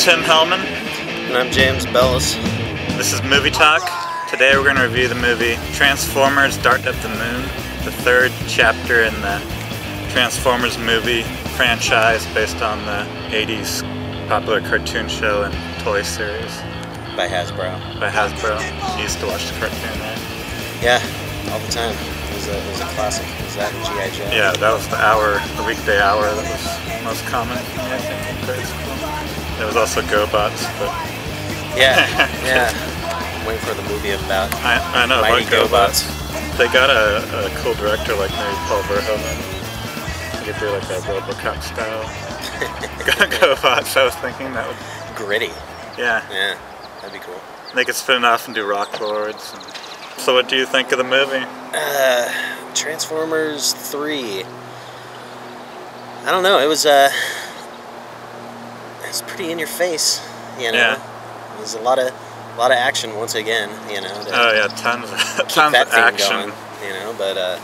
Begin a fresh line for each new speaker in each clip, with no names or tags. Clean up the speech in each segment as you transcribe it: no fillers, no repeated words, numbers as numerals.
Tim Hellman.
And I'm James Bellis.
This is Movie Talk. Today we're going to review the movie Transformers Dark of the Moon, the third chapter in the Transformers movie franchise based on the 80s popular cartoon show and toy series.
By Hasbro.
By Hasbro. You used to watch the cartoon, right?
Yeah, all the time. It was a classic. It was that and G.I. Joe.
Yeah, that was the weekday hour that was most common, I think, in grade school. There was also GoBots, but...
Yeah, yeah. I'm waiting for the movie about
I know,
mighty
about GoBots. They got a cool director like maybe Paul Verhoeven. They could do like a RoboCop style. GoBots, I was thinking that would...
Gritty.
Yeah.
Yeah, that'd be cool.
They could spin it off and do rock lords. So what do you think of the movie?
Transformers 3. I don't know, it was pretty in your face, you know.
Yeah.
There's a lot of action once again, you know.
Oh yeah, tons of action.
Going, you know, but I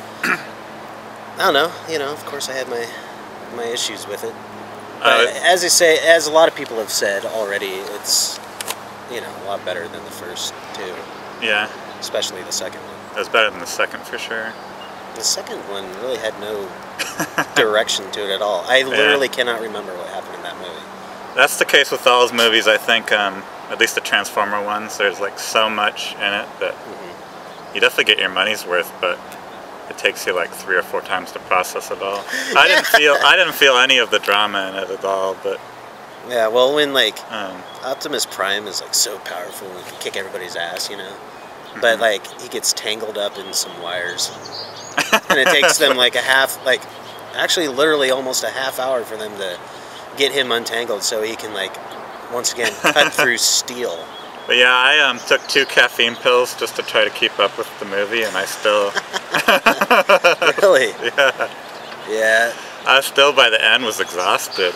don't know, you know, of course I had my issues with it. But as a lot of people have said already, it's, you know, a lot better than the first two.
Yeah.
Especially the second one.
It was better than the second for sure.
The second one really had no direction to it at all. I literally cannot remember what happened in that movie.
That's the case with all those movies, I think, at least the Transformer ones. There's like so much in it that you definitely get your money's worth, but it takes you like 3 or 4 times to process it all. I didn't feel any of the drama in it at all, but...
Yeah, well, when like Optimus Prime is like so powerful and can kick everybody's ass, you know, but like he gets tangled up in some wires, and it takes them like actually literally almost a half hour for them to get him untangled so he can like once again cut through steel.
But yeah, I took 2 caffeine pills just to try to keep up with the movie, and I still...
Really?
Yeah.
Yeah.
I still, by the end, was exhausted.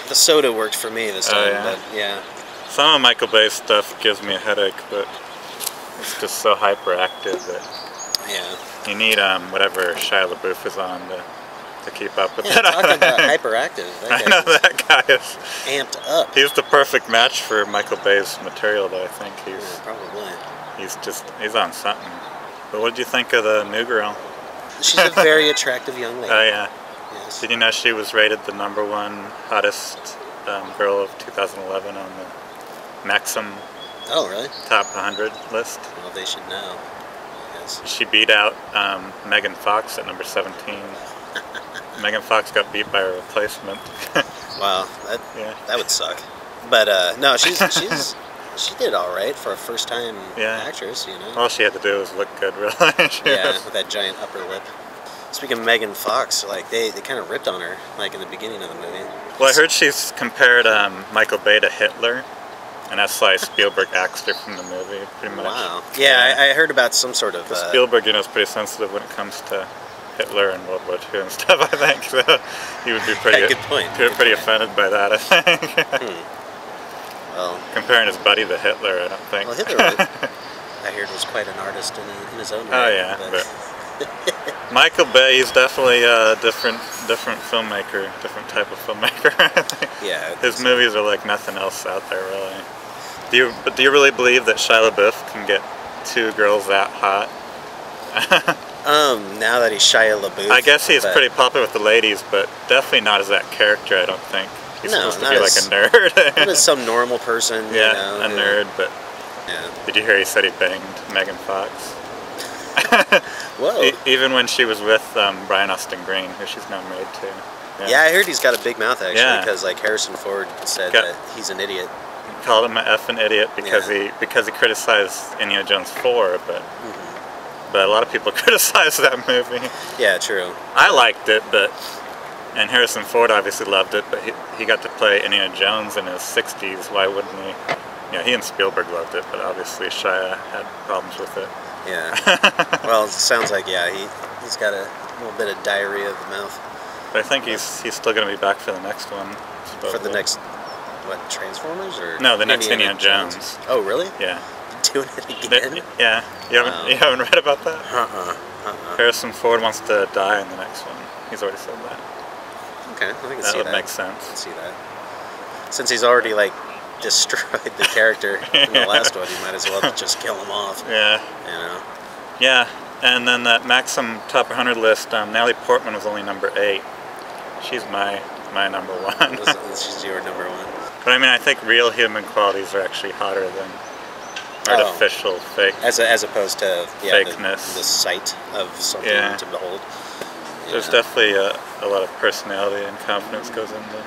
The soda worked for me this time, but yeah.
Some of Michael Bay's stuff gives me a headache, but it's just so hyperactive that you need whatever Shia LaBeouf is on to keep up with it.
Talking about hyperactive,
I know that guy is
amped up.
He's the perfect match for Michael Bay's material, though. I think
probably.
He's on something. But what did you think of the new girl?
She's a very attractive young lady.
Oh yeah.
Yes.
Did you know she was rated the #1 hottest girl of 2011 on the Maxim Top 100 list?
Well, they should know, I guess.
She beat out Megan Fox at number 17. Megan Fox got beat by a replacement.
Wow, that would suck. But no, she did all right for a first-time actress, you know.
All she had to do was look good, really.
With that giant upper lip. Speaking of Megan Fox, like they kind of ripped on her, like in the beginning of the movie.
Well, I heard she's compared Michael Bay to Hitler, and that's why Spielberg axed her from the movie, pretty much.
Wow. Yeah, I heard about some sort of...
Spielberg, you know, is pretty sensitive when it comes to Hitler and World War II and stuff, I think. So he would be pretty,
good point.
Pretty offended by that, I think.
Well,
comparing his buddy to Hitler, I don't think.
Well, Hitler, I heard, was quite an artist in his own right.
Oh yeah, but Michael Bay, he's definitely a different filmmaker, different type of filmmaker.
Yeah.
His movies are like nothing else out there, really. Do you really believe that Shia LaBeouf can get 2 girls that hot?
Now that he's Shia LaBeouf.
I guess he's pretty popular with the ladies, but definitely not as that character, I don't think. He's supposed to be like a nerd.
Not as some normal person, you know,
a nerd, but... Yeah. Did you hear he said he banged Megan Fox?
Whoa.
Even when she was with Brian Austin Green, who she's now married to.
Yeah, I heard he's got a big mouth, actually, because like Harrison Ford said that he's an idiot.
He called him an effing idiot because he criticized Indiana Jones 4, but a lot of people criticized that movie.
Yeah, true.
I liked it, and Harrison Ford obviously loved it, but he got to play Indiana Jones in his 60s. Why wouldn't he? Yeah, he and Spielberg loved it, but obviously Shia had problems with it.
Yeah. Well, it sounds like he's got a little bit of diarrhea of the mouth.
But I think he's still going to be back for the next one.
For the next, what, Transformers or?
No, the next Indiana Jones.
Oh, really?
Yeah.
Doing it again?
Yeah. You haven't read about that?
Uh-uh.
Harrison Ford wants to die in the next one. He's already said that.
Okay, I can see that.
That would make sense.
I can see that. Since he's already like destroyed the character in the last one. You might as well just kill him off.
Yeah.
You know.
Yeah, and then that Maxim Top 100 list, Natalie Portman was only number 8. She's my number 1.
She's your number 1.
But I mean, I think real human qualities are actually hotter than artificial fake.
As opposed to
fakeness.
The sight of something to behold.
There's definitely a lot of personality and confidence goes into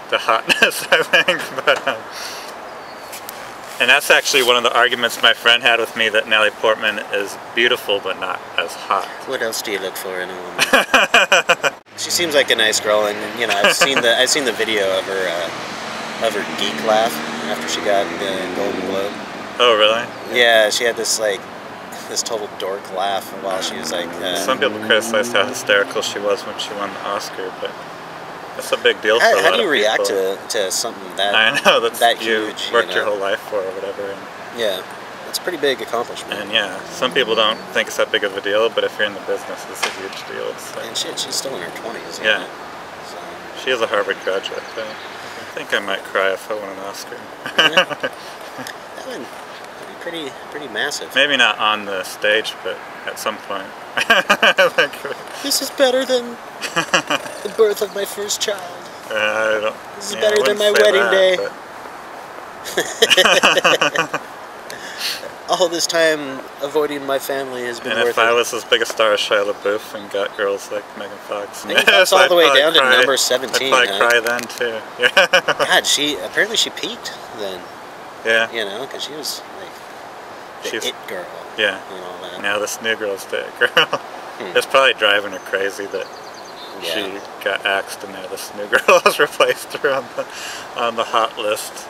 the hotness, I think. But and that's actually one of the arguments my friend had with me, that Natalie Portman is beautiful but not as hot.
What else do you look for in a woman? She seems like a nice girl, and you know, I've seen the video of her geek laugh after she got the Golden Globe.
Oh really?
Yeah, she had this total dork laugh while she was like.
Some people criticized how hysterical she was when she won the Oscar, but that's a big deal for a lot of people.
How do you react to something that
that
you
huge? Worked your whole life for or whatever. And
yeah, it's a pretty big accomplishment.
And yeah, some people don't think it's that big of a deal, but if you're in the business, it's a huge deal.
And shit, she's still in her 20s.
Yeah.
So.
She is a Harvard graduate. I think I might cry if I won an Oscar.
That would be pretty massive.
Maybe not on the stage, but at some point.
This is better than the birth of my first child. This is better than my wedding day. All this time avoiding my family has been worth it.
And if I was as big a star as Shia LaBeouf and got girls like Megan Fox,
that's all the way down to number 17.
I'd probably cry then too. Yeah.
God, apparently she peaked then.
Yeah.
You know, because she was like the it girl.
Yeah.
And all that.
Now this new girl's the it girl. It's probably driving her crazy that she got axed and now this new girl has replaced her on the hot list.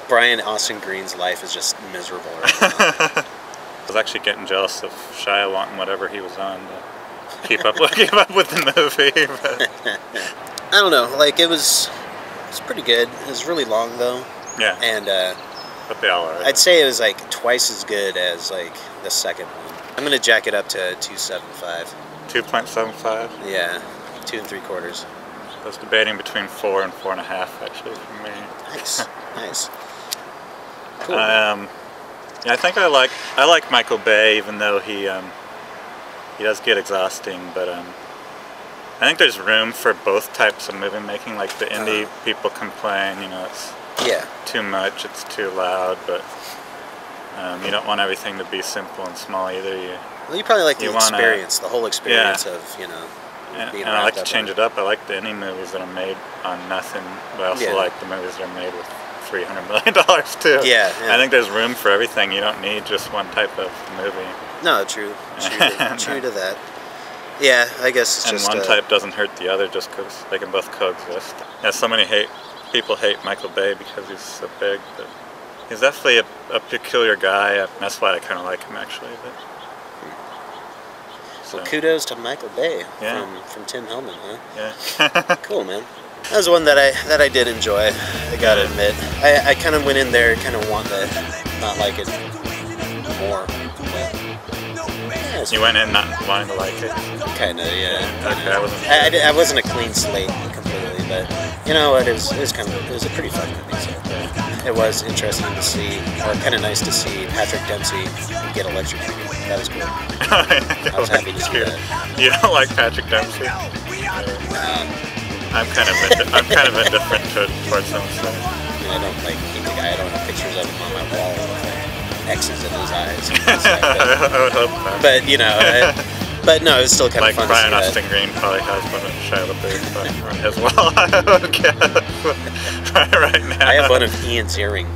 Brian Austin Green's life is just miserable right now.
I was actually getting jealous of Shia wanting whatever he was on to keep up with the movie. But.
I don't know, like it was pretty good. It was really long though.
Yeah.
And
but they all are.
I'd say it was like twice as good as like the second one. I'm gonna jack it up to 2.75.
2.75?
Yeah, 2 3/4.
I was debating between 4 and 4.5 actually for me.
Nice, nice. Cool.
Yeah, I think I like Michael Bay, even though he does get exhausting. But I think there's room for both types of movie making. Like the indie people complain, you know, it's too much, it's too loud, but you don't want everything to be simple and small either.
Well, you probably like the experience, the whole experience of being
and I like to change it up. I like the indie movies that are made on nothing, but I also like the movies that are made with $300 million too.
Yeah.
I think there's room for everything. You don't need just one type of movie.
No, true to that. Yeah, I guess it's just.
And one type doesn't hurt the other just because they can both coexist. Yeah, so many people hate Michael Bay because he's so big, but he's definitely a peculiar guy. And that's why I kind of like him actually. But,
well, kudos to Michael Bay from Tim Hellman, huh?
Yeah.
Cool, man. That was one that I did enjoy. I gotta admit, I kind of went in there kind of want to not like it more. But,
you went in not wanting to like it.
Kind of, yeah.
Okay,
I wasn't a clean slate completely, but you know what? It was a pretty fun movie. So it was interesting to see, or kind of nice to see Patrick Dempsey get electrocuted. That was cool. I was happy to see that.
You don't like Patrick Dempsey? I'm kind of indifferent towards him. So.
I don't like the guy. I don't have pictures of him on my wall with like X's in his eyes.
I would hope not.
But you know, but no, it was still kind of fun.
Like Brian
to see
Austin Green probably has one of Shia LaBeouf as well. I would guess right now.
I have one of Ian Ziering.